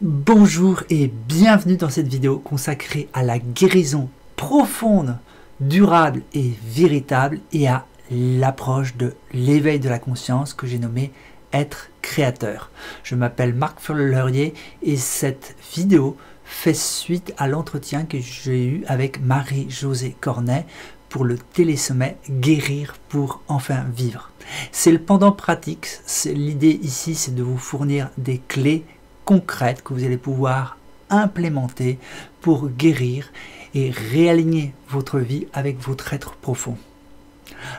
Bonjour et bienvenue dans cette vidéo consacrée à la guérison profonde, durable et véritable et à l'approche de l'éveil de la conscience que j'ai nommé être créateur. Je m'appelle Marc Furlerier et cette vidéo fait suite à l'entretien que j'ai eu avec Marie-Josée Cornet pour le télésommet Guérir pour enfin vivre. C'est le pendant pratique, l'idée ici c'est de vous fournir des clés concrètes que vous allez pouvoir implémenter pour guérir et réaligner votre vie avec votre être profond.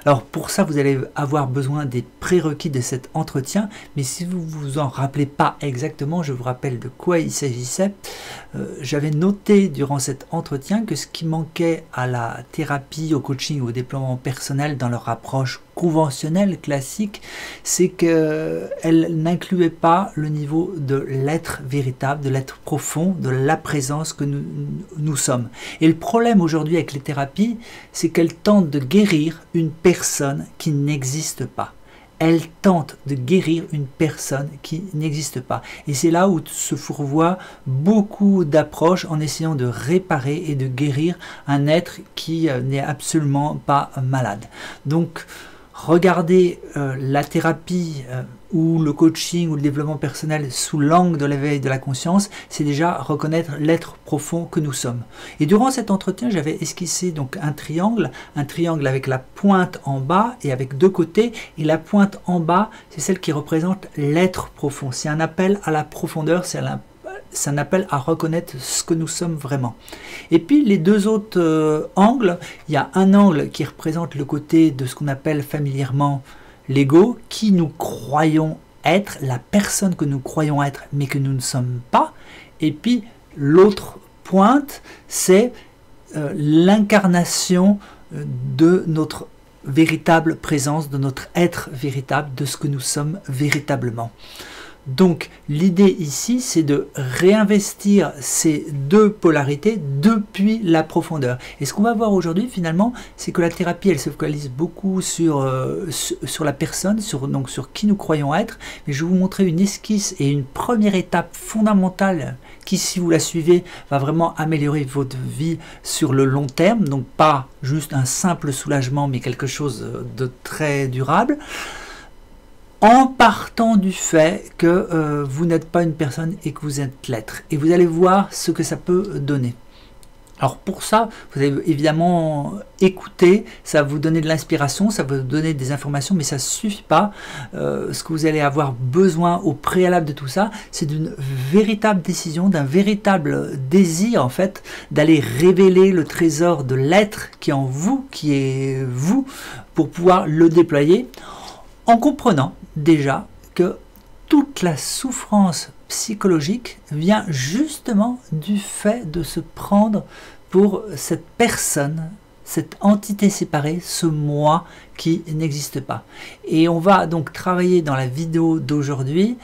Alors pour ça, vous allez avoir besoin des prérequis de cet entretien, mais si vous ne vous en rappelez pas exactement, je vous rappelle de quoi il s'agissait. J'avais noté durant cet entretien que ce qui manquait à la thérapie, au coaching, au déploiement personnel dans leur approche conventionnelle, classique, c'est qu'elle n'incluait pas le niveau de l'être véritable, de l'être profond, de la présence que nous sommes. Et le problème aujourd'hui avec les thérapies, c'est qu'elles tentent de guérir une personne qui n'existe pas. Elle tente de guérir une personne qui n'existe pas. Et c'est là où se fourvoient beaucoup d'approches en essayant de réparer et de guérir un être qui n'est absolument pas malade. Donc, regardez la thérapie ou le coaching ou le développement personnel sous l'angle de l'éveil de la conscience, c'est déjà reconnaître l'être profond que nous sommes. Et durant cet entretien, j'avais esquissé donc un triangle avec la pointe en bas et avec deux côtés. Et la pointe en bas, c'est celle qui représente l'être profond. C'est un appel à la profondeur, c'est un appel à reconnaître ce que nous sommes vraiment. Et puis les deux autres angles, il y a un angle qui représente le côté de ce qu'on appelle familièrement l'ego, qui nous croyons être, la personne que nous croyons être, mais que nous ne sommes pas. Et puis l'autre pointe, c'est l'incarnation de notre véritable présence, de notre être véritable, de ce que nous sommes véritablement. Donc l'idée ici, c'est de réinvestir ces deux polarités depuis la profondeur. Et ce qu'on va voir aujourd'hui finalement, c'est que la thérapie, elle se focalise beaucoup sur la personne, sur qui nous croyons être. Mais je vais vous montrer une esquisse et une première étape fondamentale qui, si vous la suivez, va vraiment améliorer votre vie sur le long terme. Donc pas juste un simple soulagement, mais quelque chose de très durable. En partant du fait que vous n'êtes pas une personne et que vous êtes l'être. Et vous allez voir ce que ça peut donner. Alors pour ça, vous allez évidemment écouter, ça va vous donner de l'inspiration, ça va vous donner des informations, mais ça ne suffit pas. Ce que vous allez avoir besoin au préalable de tout ça, c'est d'une véritable décision, d'un véritable désir en fait, d'aller révéler le trésor de l'être qui est en vous, qui est vous, pour pouvoir le déployer, en comprenant déjà que toute la souffrance psychologique vient justement du fait de se prendre pour cette personne, cette entité séparée, ce moi qui n'existe pas. Et on va donc travailler dans la vidéo d'aujourd'hui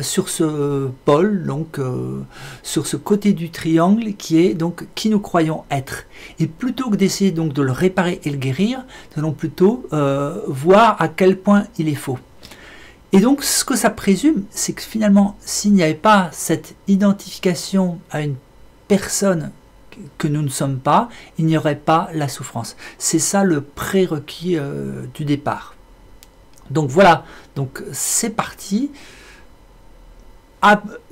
sur ce pôle, donc sur ce côté du triangle qui est donc qui nous croyons être. Et plutôt que d'essayer donc de le réparer et le guérir, nous allons plutôt voir à quel point il est faux. Et donc, ce que ça présume, c'est que finalement, s'il n'y avait pas cette identification à une personne que nous ne sommes pas, il n'y aurait pas la souffrance. C'est ça le prérequis du départ. Donc voilà, donc c'est parti.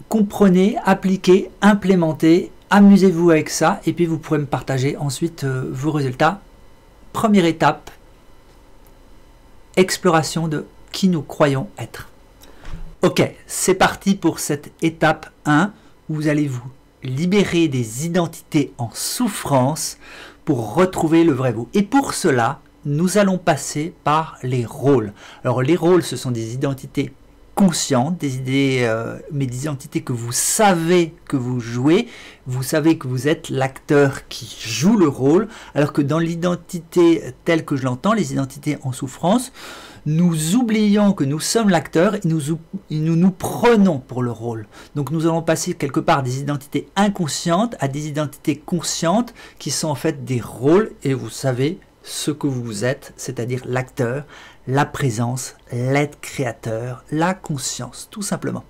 Comprenez, appliquez, implémentez, amusez-vous avec ça, et puis vous pourrez me partager ensuite vos résultats. Première étape, exploration de qui nous croyons être. Ok, c'est parti pour cette étape 1 où vous allez vous libérer des identités en souffrance pour retrouver le vrai vous. Et pour cela, nous allons passer par les rôles. Alors les rôles, ce sont des identités conscientes, des idées, mais des identités que vous savez que vous jouez, vous savez que vous êtes l'acteur qui joue le rôle, alors que dans l'identité telle que je l'entends, les identités en souffrance, nous oublions que nous sommes l'acteur et nous prenons pour le rôle. Donc nous allons passer quelque part des identités inconscientes à des identités conscientes qui sont en fait des rôles et vous savez ce que vous êtes, c'est-à-dire l'acteur, la présence, l'être créateur, la conscience, tout simplement.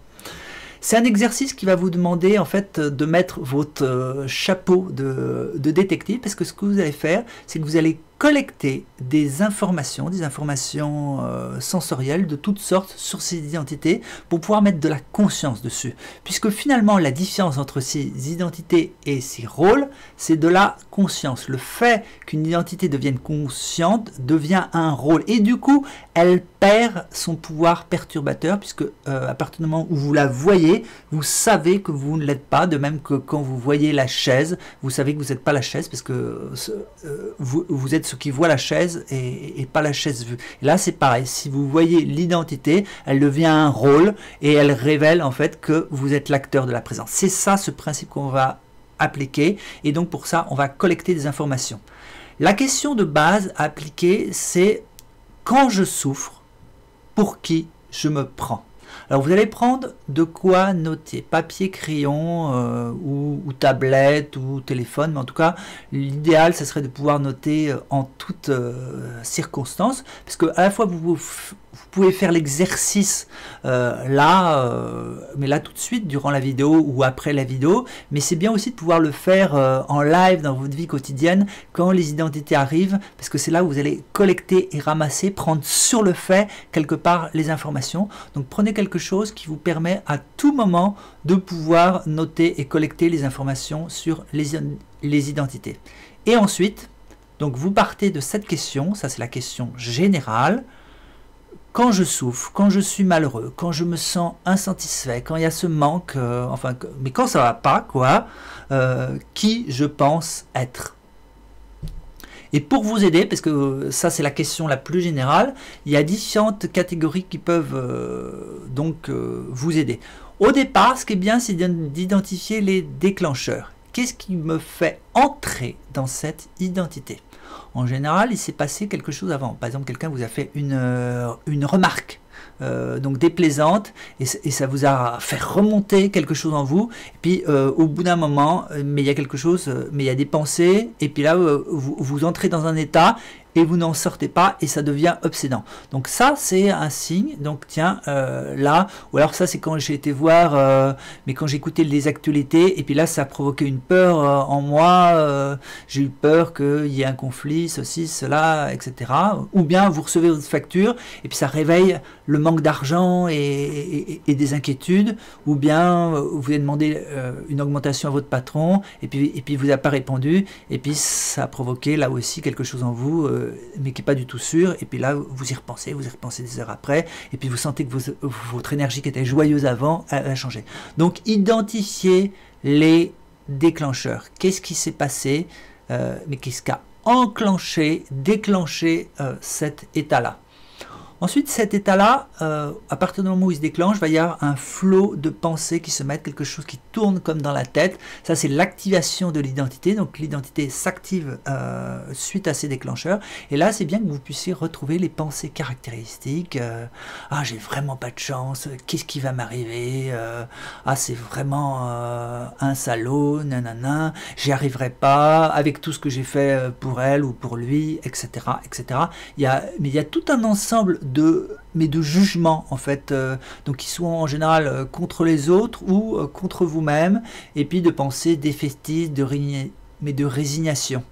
C'est un exercice qui va vous demander en fait de mettre votre chapeau de détective, parce que ce que vous allez faire, c'est que vous allez collecter des informations sensorielles de toutes sortes sur ces identités pour pouvoir mettre de la conscience dessus. Puisque finalement, la différence entre ces identités et ces rôles, c'est de la conscience. Le fait qu'une identité devienne consciente devient un rôle. Et du coup, elle perd son pouvoir perturbateur, puisque à partir du moment où vous la voyez, vous savez que vous ne l'êtes pas, de même que quand vous voyez la chaise, vous savez que vous n'êtes pas la chaise, parce que vous êtes ce qui voit la chaise et pas la chaise vue. Et là, c'est pareil. Si vous voyez l'identité, elle devient un rôle et elle révèle en fait que vous êtes l'acteur de la présence. C'est ça, ce principe qu'on va appliquer. Et donc, pour ça, on va collecter des informations. La question de base à appliquer, c'est quand je souffre, pour qui je me prends? Alors vous allez prendre de quoi noter, papier, crayon ou tablette ou téléphone, mais en tout cas l'idéal ce serait de pouvoir noter en toutes circonstances, parce que à la fois vous pouvez faire l'exercice mais là tout de suite durant la vidéo ou après la vidéo, mais c'est bien aussi de pouvoir le faire en live dans votre vie quotidienne quand les identités arrivent, parce que c'est là où vous allez collecter et ramasser, prendre sur le fait quelque part les informations. Donc prenez quelque chose qui vous permet à tout moment de pouvoir noter et collecter les informations sur les identités. Et ensuite, donc vous partez de cette question, ça c'est la question générale. Quand je souffre, quand je suis malheureux, quand je me sens insatisfait, quand il y a ce manque, mais quand ça va pas, quoi, qui je pense être? Et pour vous aider, parce que ça c'est la question la plus générale, il y a différentes catégories qui peuvent vous aider. Au départ, ce qui est bien, c'est d'identifier les déclencheurs. Qu'est-ce qui me fait entrer dans cette identité? En général, il s'est passé quelque chose avant. Par exemple, quelqu'un vous a fait une remarque donc déplaisante, et ça vous a fait remonter quelque chose en vous, et puis au bout d'un moment, mais il y a quelque chose, mais il y a des pensées, et puis là vous entrez dans un état et vous n'en sortez pas et ça devient obsédant. Donc ça c'est un signe. Donc tiens, là, ou alors ça c'est quand j'ai été voir, mais quand j'écoutais les actualités, et puis là ça a provoqué une peur en moi, j'ai eu peur qu'il y ait un conflit, ceci, cela, etc. Ou bien vous recevez votre facture et puis ça réveille le manque d'argent et des inquiétudes, ou bien vous avez demandé une augmentation à votre patron et puis vous n'a pas répondu, et puis ça a provoqué là aussi quelque chose en vous, mais qui n'est pas du tout sûr, et puis là vous y repensez des heures après, et puis vous sentez que votre énergie qui était joyeuse avant a changé. Donc identifiez les déclencheurs. Qu'est-ce qui s'est passé, mais qu'est-ce qui a déclenché cet état-là? Ensuite, cet état-là, à partir du moment où il se déclenche, il va y avoir un flot de pensées qui se mettent, quelque chose qui tourne comme dans la tête. Ça, c'est l'activation de l'identité. Donc, l'identité s'active suite à ces déclencheurs. Et là, c'est bien que vous puissiez retrouver les pensées caractéristiques. Ah, j'ai vraiment pas de chance. Qu'est-ce qui va m'arriver? Ah, c'est vraiment un salaud. Nanana. J'y arriverai pas avec tout ce que j'ai fait pour elle ou pour lui, etc., etc. Mais il y a tout un ensemble de jugements en fait, donc qui sont en général contre les autres ou contre vous-même, et puis de pensées défaitistes, mais de résignation.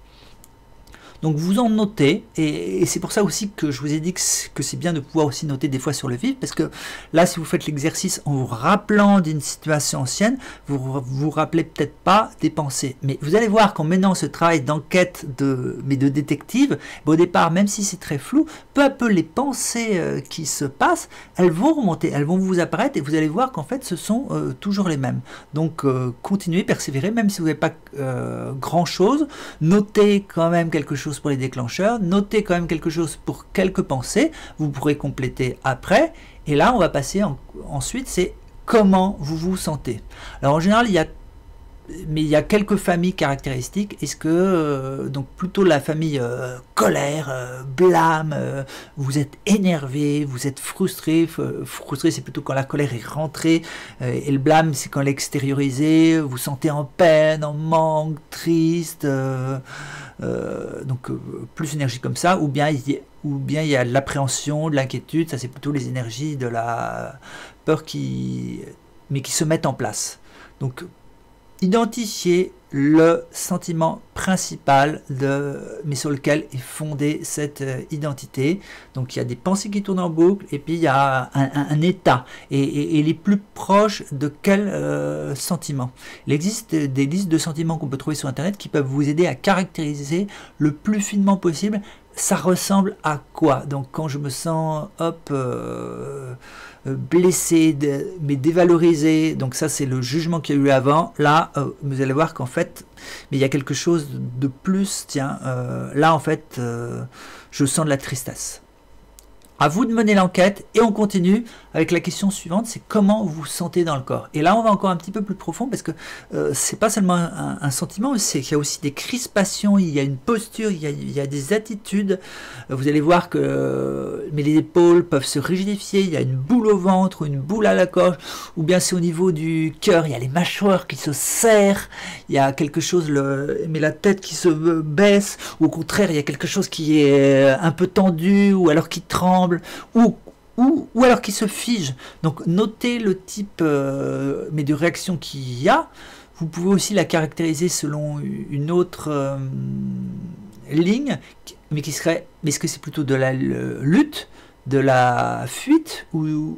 Donc vous en notez, et c'est pour ça aussi que je vous ai dit que c'est bien de pouvoir aussi noter des fois sur le vif, parce que là, si vous faites l'exercice en vous rappelant d'une situation ancienne, vous vous rappelez peut-être pas des pensées. Mais vous allez voir qu'en menant ce travail d'enquête de détective, au départ, même si c'est très flou, peu à peu les pensées qui se passent, elles vont remonter, elles vont vous apparaître, et vous allez voir qu'en fait ce sont toujours les mêmes. Donc continuez, persévérez, même si vous n'avez pas grand chose, notez quand même quelque chose pour les déclencheurs, notez quand même quelque chose pour quelques pensées, vous pourrez compléter après, et là on va passer ensuite, c'est comment vous vous sentez. Alors en général il y a quelques familles caractéristiques. Est-ce que donc plutôt la famille colère, blâme, vous êtes énervé, vous êtes frustré. Frustré, c'est plutôt quand la colère est rentrée, et le blâme c'est quand elle est extériorisée, vous sentez en peine, en manque, triste, donc plus énergie comme ça, ou bien il y a de l'appréhension, de l'inquiétude, ça c'est plutôt les énergies de la peur mais qui se mettent en place. Donc, identifier le sentiment principal mais sur lequel est fondée cette identité. Donc il y a des pensées qui tournent en boucle et puis il y a un état. Et les plus proches de quel sentiment. Il existe des listes de sentiments qu'on peut trouver sur Internet qui peuvent vous aider à caractériser le plus finement possible ça ressemble à quoi. Donc quand je me sens blessé, mais dévalorisé, donc ça c'est le jugement qu'il y a eu avant, là vous allez voir qu'en fait mais il y a quelque chose de plus, tiens, là en fait je sens de la tristesse. À vous de mener l'enquête et on continue avec la question suivante, c'est comment vous vous sentez dans le corps. Et là on va encore un petit peu plus profond parce que c'est pas seulement un sentiment, c'est qu'il y a aussi des crispations, il y a une posture, il y a des attitudes. Vous allez voir que les épaules peuvent se rigidifier, il y a une boule au ventre ou une boule à la gorge, ou bien c'est au niveau du cœur, il y a les mâchoires qui se serrent, il y a quelque chose, mais la tête qui se baisse, ou au contraire il y a quelque chose qui est un peu tendu, ou alors qui tremble, ou alors qui se fige. Donc notez le type mais de réaction qu'il y a. Vous pouvez aussi la caractériser selon une autre ligne, mais qui serait, mais est-ce que c'est plutôt de la lutte, de la fuite ou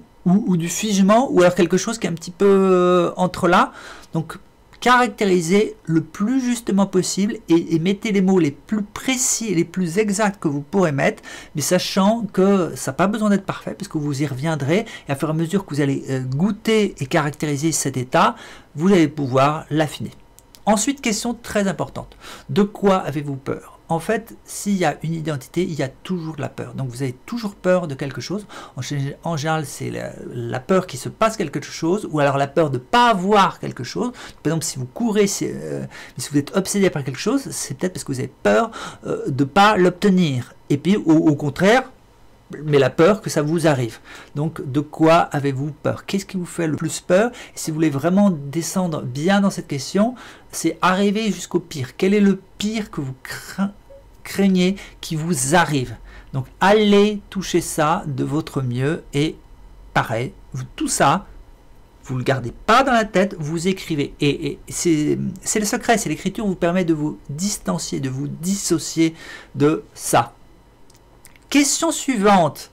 du figement, ou alors quelque chose qui est un petit peu entre là. Donc caractérisez le plus justement possible et mettez les mots les plus précis et les plus exacts que vous pourrez mettre, mais sachant que ça n'a pas besoin d'être parfait, parce que vous y reviendrez, et à fur et à mesure que vous allez goûter et caractériser cet état, vous allez pouvoir l'affiner. Ensuite, question très importante, de quoi avez-vous peur? En fait, s'il y a une identité, il y a toujours de la peur. Donc vous avez toujours peur de quelque chose. En général, c'est la peur qu'il se passe quelque chose, ou alors la peur de ne pas avoir quelque chose. Par exemple, si vous courez, si vous êtes obsédé par quelque chose, c'est peut-être parce que vous avez peur de ne pas l'obtenir. Et puis, au contraire, mais la peur que ça vous arrive. Donc, de quoi avez-vous peur? Qu'est-ce qui vous fait le plus peur? Et si vous voulez vraiment descendre bien dans cette question, c'est arriver jusqu'au pire. Quel est le pire que vous craignez qui vous arrive? Donc, allez toucher ça de votre mieux et pareil, tout ça, vous ne le gardez pas dans la tête, vous écrivez. Et c'est le secret, c'est l'écriture vous permet de vous distancier, de vous dissocier de ça. Question suivante,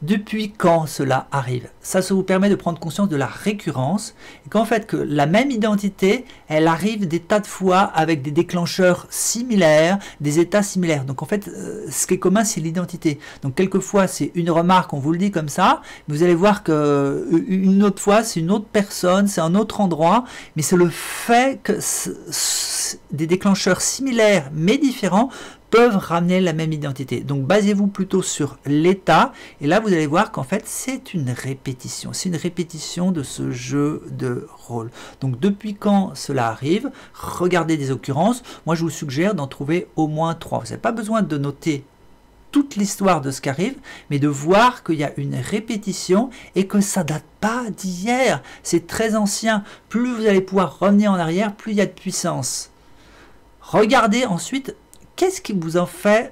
depuis quand cela arrive? Ça vous permet de prendre conscience de la récurrence et qu'en fait que la même identité, elle arrive des tas de fois avec des déclencheurs similaires, des états similaires. Donc en fait, ce qui est commun, c'est l'identité. Donc quelquefois, c'est une remarque, on vous le dit comme ça, vous allez voir que une autre fois, c'est une autre personne, c'est un autre endroit, mais c'est le fait que des déclencheurs similaires mais différents peuvent ramener la même identité. Donc basez-vous plutôt sur l'état et là vous allez voir qu'en fait c'est une répétition. C'est une répétition de ce jeu de rôle. Donc depuis quand cela arrive, regardez des occurrences. Moi je vous suggère d'en trouver au moins 3. Vous n'avez pas besoin de noter toute l'histoire de ce qui arrive, mais de voir qu'il y a une répétition et que ça date pas d'hier. C'est très ancien. Plus vous allez pouvoir revenir en arrière, plus il y a de puissance. Regardez ensuite qu'est-ce qui vous en fait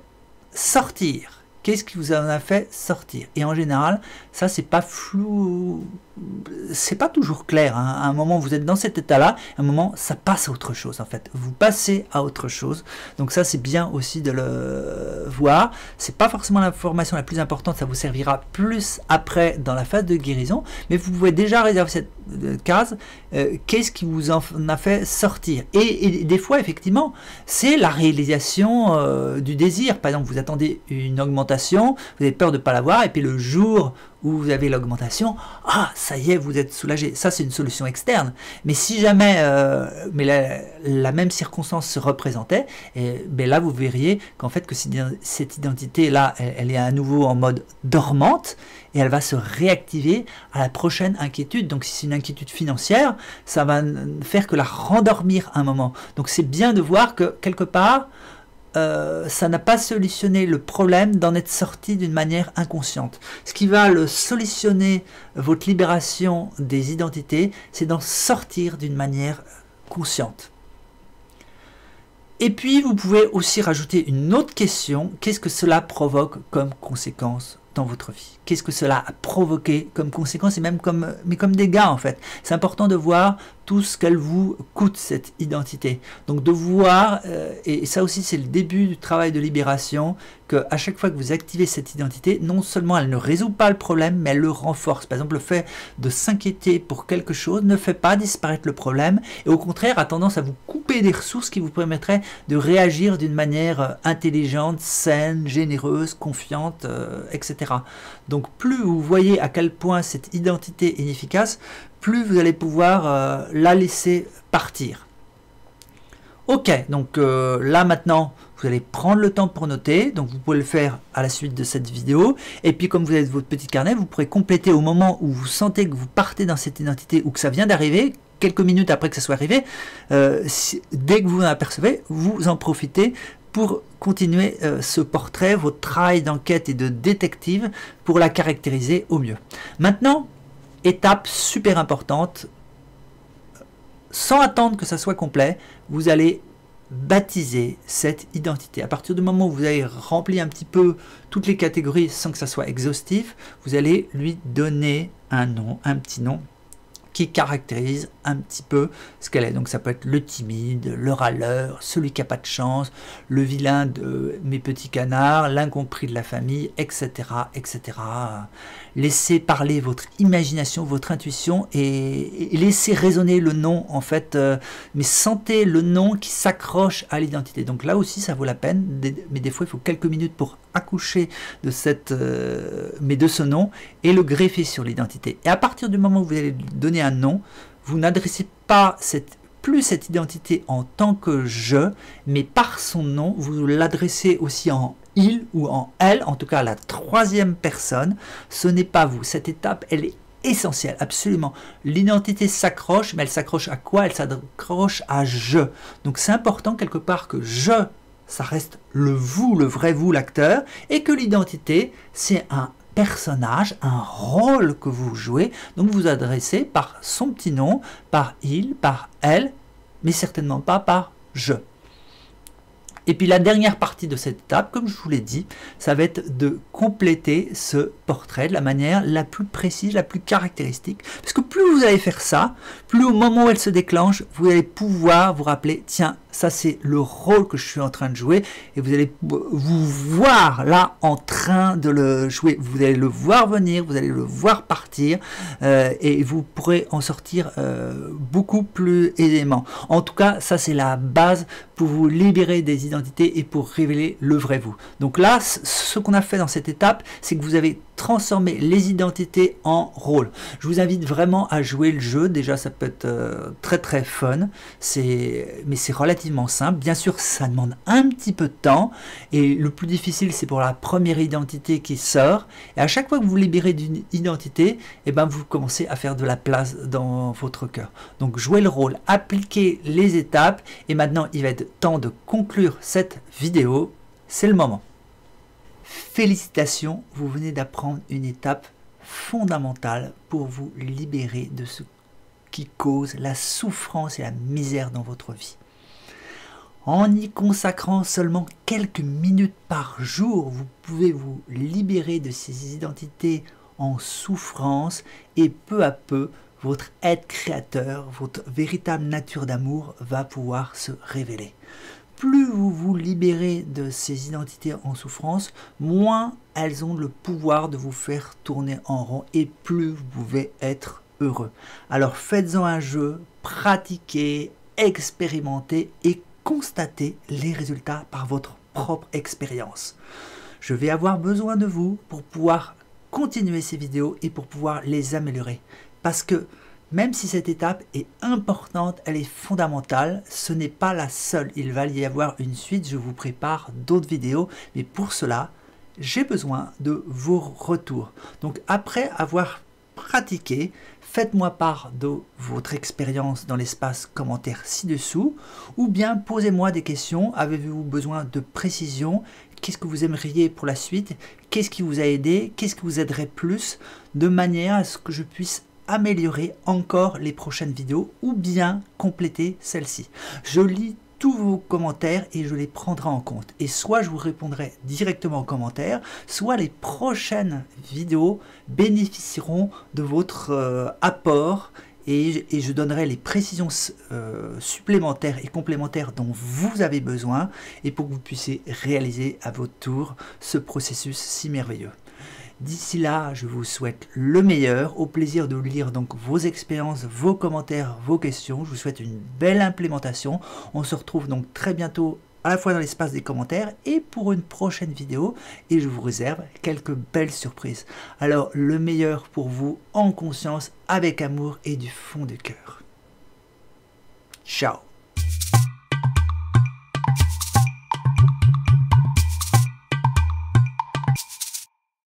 sortir? Qu'est-ce qui vous en a fait sortir? Et en général, ça c'est pas flou, c'est pas toujours clair. Hein. À un moment vous êtes dans cet état-là, à un moment ça passe à autre chose en fait. Vous passez à autre chose. Donc ça c'est bien aussi de le voir. C'est pas forcément l'information la plus importante, ça vous servira plus après dans la phase de guérison. Mais vous pouvez déjà réserver cette case. Qu'est-ce qui vous en a fait sortir? Et des fois effectivement, c'est la réalisation du désir. Par exemple, vous attendez une augmentation, vous avez peur de ne pas l'avoir, et puis le jour où vous avez l'augmentation, ah, ça y est, vous êtes soulagé. Ça, c'est une solution externe. Mais si jamais la même circonstance se représentait, ben là, vous verriez qu'en fait, que cette identité-là, elle est à nouveau en mode dormante, et elle va se réactiver à la prochaine inquiétude. Donc, si c'est une inquiétude financière, ça va faire que la rendormir un moment. Donc, c'est bien de voir que, quelque part, ça n'a pas solutionné le problème d'en être sorti d'une manière inconsciente. Ce qui va le solutionner, votre libération des identités, c'est d'en sortir d'une manière consciente. Et puis, vous pouvez aussi rajouter une autre question. Qu'est-ce que cela provoque comme conséquence dans votre vie? Qu'est-ce que cela a provoqué comme conséquence et même comme dégâts en fait? C'est important de voir tout ce qu'elle vous coûte, cette identité. Donc de voir, et ça aussi c'est le début du travail de libération, qu'à chaque fois que vous activez cette identité, non seulement elle ne résout pas le problème, mais elle le renforce. Par exemple, le fait de s'inquiéter pour quelque chose ne fait pas disparaître le problème, et au contraire a tendance à vous couper des ressources qui vous permettraient de réagir d'une manière intelligente, saine, généreuse, confiante, etc. Donc plus vous voyez à quel point cette identité est inefficace, plus vous allez pouvoir la laisser partir. Ok, donc là maintenant, vous allez prendre le temps pour noter, donc vous pouvez le faire à la suite de cette vidéo, et puis comme vous avez votre petit carnet, vous pourrez compléter au moment où vous sentez que vous partez dans cette identité ou que ça vient d'arriver, quelques minutes après que ça soit arrivé, dès que vous en apercevez, vous en profitez pour continuer ce portrait, votre travail d'enquête et de détective pour la caractériser au mieux. Maintenant, étape super importante, sans attendre que ça soit complet, vous allez baptiser cette identité. À partir du moment où vous avez rempli un petit peu toutes les catégories sans que ça soit exhaustif, vous allez lui donner un nom, un petit nom qui caractérise un petit peu ce qu'elle est. Donc ça peut être le timide, le râleur, celui qui n'a pas de chance, le vilain de mes petits canards, l'incompris de la famille, etc., etc. Laissez parler votre imagination, votre intuition et laissez résonner le nom en fait, mais sentez le nom qui s'accroche à l'identité. Donc là aussi ça vaut la peine, mais des fois il faut quelques minutes pour accoucher de ce nom et le greffer sur l'identité. Et à partir du moment où vous allez lui donner un nom, vous n'adressez pas plus cette identité en tant que je, mais par son nom, vous l'adressez aussi en il ou en elle, en tout cas à la troisième personne. Ce n'est pas vous. Cette étape, elle est essentielle, absolument. L'identité s'accroche, mais elle s'accroche à quoi? Elle s'accroche à je. Donc c'est important quelque part que je, ça reste le vous, le vrai vous, l'acteur, et que l'identité, c'est un personnage, un rôle que vous jouez, donc vous adressez par son petit nom, par il, par elle, mais certainement pas par je. Et puis la dernière partie de cette étape, comme je vous l'ai dit, ça va être de compléter ce portrait de la manière la plus précise, la plus caractéristique. Parce que plus vous allez faire ça, plus au moment où elle se déclenche, vous allez pouvoir vous rappeler, tiens, ça c'est le rôle que je suis en train de jouer, et vous allez vous voir là en train de le jouer. Vous allez le voir venir, vous allez le voir partir, et vous pourrez en sortir beaucoup plus aisément. En tout cas, ça c'est la base pour vous libérer des identités et pour révéler le vrai vous. Donc là, ce qu'on a fait dans cette étape, c'est que vous avez transformé les identités en rôles. Je vous invite vraiment à jouer le jeu. Déjà, ça peut être très très fun, mais c'est relativement simple. Bien sûr, ça demande un petit peu de temps, et le plus difficile, c'est pour la première identité qui sort. Et à chaque fois que vous vous libérez d'une identité, et ben, vous commencez à faire de la place dans votre cœur. Donc, jouez le rôle, appliquez les étapes, et maintenant, il va être temps de conclure cette vidéo. C'est le moment. Félicitations, vous venez d'apprendre une étape fondamentale pour vous libérer de ce qui cause la souffrance et la misère dans votre vie. En y consacrant seulement quelques minutes par jour, vous pouvez vous libérer de ces identités en souffrance, et peu à peu, votre être créateur, votre véritable nature d'amour va pouvoir se révéler. Plus vous vous libérez de ces identités en souffrance, moins elles ont le pouvoir de vous faire tourner en rond, et plus vous pouvez être heureux. Alors faites-en un jeu, pratiquez, expérimentez et constatez les résultats par votre propre expérience. Je vais avoir besoin de vous pour pouvoir continuer ces vidéos et pour pouvoir les améliorer. Parce que même si cette étape est importante, elle est fondamentale, ce n'est pas la seule. Il va y avoir une suite, je vous prépare d'autres vidéos, mais pour cela, j'ai besoin de vos retours. Donc après avoir pratiqué, faites-moi part de votre expérience dans l'espace commentaire ci-dessous, ou bien posez-moi des questions. Avez-vous besoin de précision? Qu'est-ce que vous aimeriez pour la suite? Qu'est-ce qui vous a aidé? Qu'est-ce qui vous aiderait plus? De manière à ce que je puisse améliorer encore les prochaines vidéos ou bien compléter celle-ci. Je lis tous vos commentaires et je les prendrai en compte. Et soit je vous répondrai directement aux commentaires, soit les prochaines vidéos bénéficieront de votre apport et je donnerai les précisions supplémentaires et complémentaires dont vous avez besoin et pour que vous puissiez réaliser à votre tour ce processus si merveilleux. D'ici là, je vous souhaite le meilleur, au plaisir de lire donc vos expériences, vos commentaires, vos questions. Je vous souhaite une belle implémentation. On se retrouve donc très bientôt à la fois dans l'espace des commentaires et pour une prochaine vidéo. Et je vous réserve quelques belles surprises. Alors, le meilleur pour vous en conscience, avec amour et du fond du cœur. Ciao!